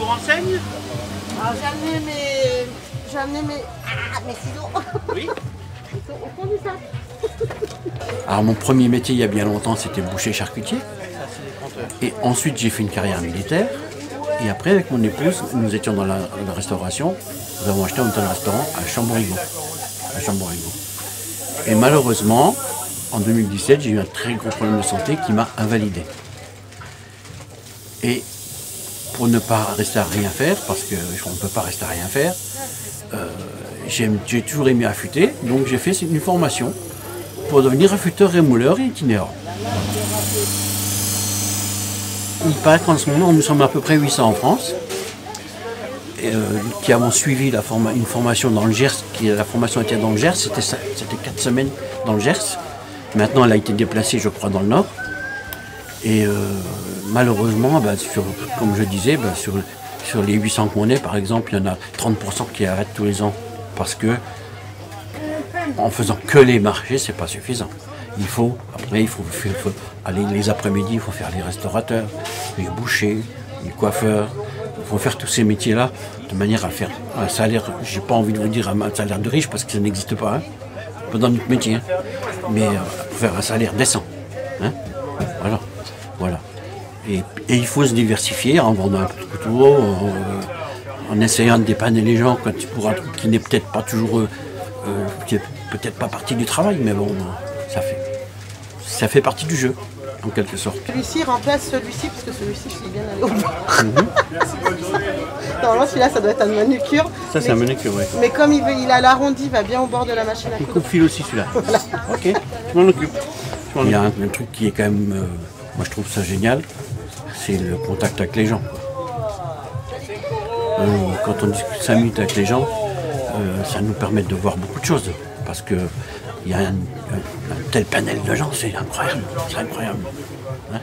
renseigne? Alors j'ai amené mes ciseaux. Oui. Ils sont au fond du sac. Alors mon premier métier il y a bien longtemps c'était boucher charcutier. Ça, c'est les compteurs. Et ensuite j'ai fait une carrière militaire. Et après avec mon épouse, nous étions dans la restauration. Nous avons acheté un hôtel restaurant à Chamborigo. Et malheureusement, en 2017, j'ai eu un très gros problème de santé qui m'a invalidé. Et pour ne pas rester à rien faire, parce qu'on ne peut pas rester à rien faire, j'ai toujours aimé affûter, donc j'ai fait une formation pour devenir affûteur rémouleur et itinérant. Il paraît qu'en ce moment, nous sommes à peu près 800 en France, qui avons suivi une formation dans le Gers, la formation était dans le Gers, c'était 4 semaines dans le Gers. Maintenant, elle a été déplacée, je crois, dans le Nord. Et malheureusement, comme je disais, sur les 800 qu'on est, par exemple, il y en a 30% qui arrêtent tous les ans. Parce que, en faisant que les marchés, c'est pas suffisant. Après, il faut aller les après-midi, il faut faire les restaurateurs, les bouchers, les coiffeurs. Il faut faire tous ces métiers-là de manière à faire un salaire, j'ai pas envie de vous dire un salaire de riche parce que ça n'existe pas, hein, pas dans notre métier, hein, mais pour faire un salaire décent. Hein, voilà. Et il faut se diversifier en vendant un peu de couteau, en essayant de dépanner les gens pour un truc qui n'est peut-être pas toujours, qui n'est peut-être pas partie du travail, mais bon, ça fait partie du jeu. En quelque sorte. Celui-ci remplace celui-ci parce que celui-ci je suis bien allé au bout. Normalement celui-là ça doit être un manucure. Ça c'est un manucure, oui. Mais comme il a l'arrondi, il va bien au bord de la machine à coudre. Il coupe-fil aussi celui-là. Voilà. Ok, je m'en occupe. Il y a un truc qui est quand même, moi je trouve ça génial, c'est le contact avec les gens. Quand on discute 5 minutes avec les gens, ça nous permet de voir beaucoup de choses. Parce que il y a un tel panel de gens, c'est incroyable, hein.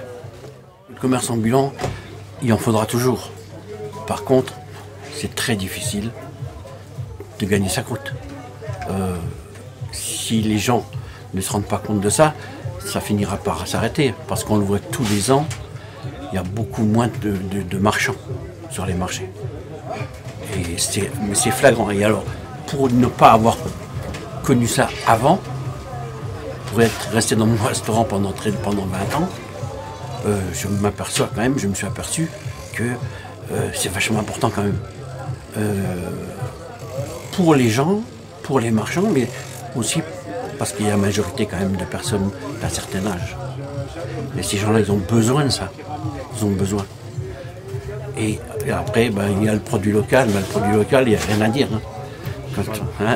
Le commerce ambulant, il en faudra toujours. Par contre, c'est très difficile de gagner sa croûte. Si les gens ne se rendent pas compte de ça, ça finira par s'arrêter. Parce qu'on le voit tous les ans, il y a beaucoup moins de marchands sur les marchés. Et c'est flagrant. Et alors, pour ne pas avoir connu ça avant, pour être resté dans mon restaurant pendant 20 ans, je me suis aperçu que c'est vachement important quand même. Pour les gens, pour les marchands, mais aussi parce qu'il y a la majorité quand même de personnes d'un certain âge. Et ces gens-là, ils ont besoin de ça. Ils ont besoin. Et après, il y a le produit local. Mais le produit local, il n'y a rien à dire. Hein.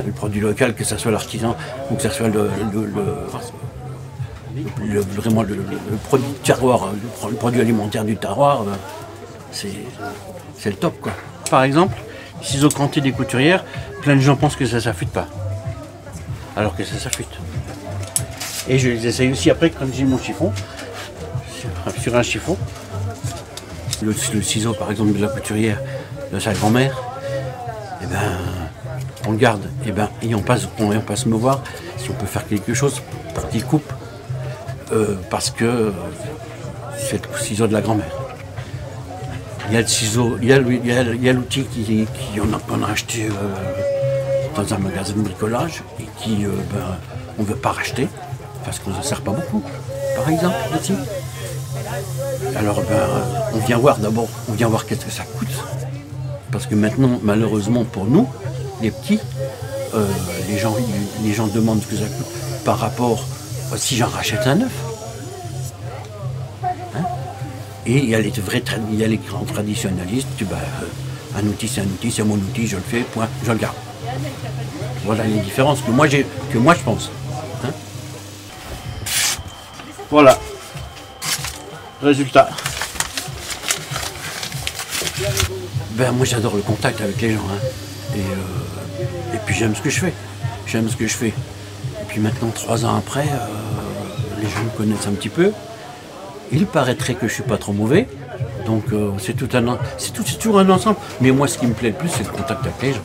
Le produit local, que ce soit l'artisan ou que ce soit vraiment le produit du terroir, le produit alimentaire du terroir, c'est le top, quoi. Par exemple, les ciseaux crantés des couturières, plein de gens pensent que ça ne s'affûte pas, alors que ça s'affûte. Et je les essaye aussi après quand j'ai mon chiffon, sur un chiffon. Le ciseau, par exemple, de la couturière de sa grand-mère, on le garde, et on passe me voir si on peut faire quelque chose pour qu'il coupe, parce que c'est le ciseau de la grand-mère. Il y a le ciseau, il y a l'outil qu'on a acheté dans un magasin de bricolage et qui on ne veut pas racheter parce qu'on ne sert pas beaucoup, par exemple, l'outil. Alors on vient voir d'abord, qu'est-ce que ça coûte. Parce que maintenant, malheureusement pour nous, les petits, les gens demandent ce que ça coûte par rapport si j'en rachète un neuf. Hein? Et il y a les grands traditionnalistes, un outil c'est un outil, c'est mon outil, je le fais, point, je le garde. Voilà les différences que moi je pense. Hein? Voilà. Résultat. Moi j'adore le contact avec les gens. Hein. Et puis j'aime ce que je fais. Et puis maintenant, 3 ans après, les gens me connaissent un petit peu. Il paraîtrait que je suis pas trop mauvais. Donc c'est toujours un ensemble. Mais moi ce qui me plaît le plus, c'est le contact avec les gens.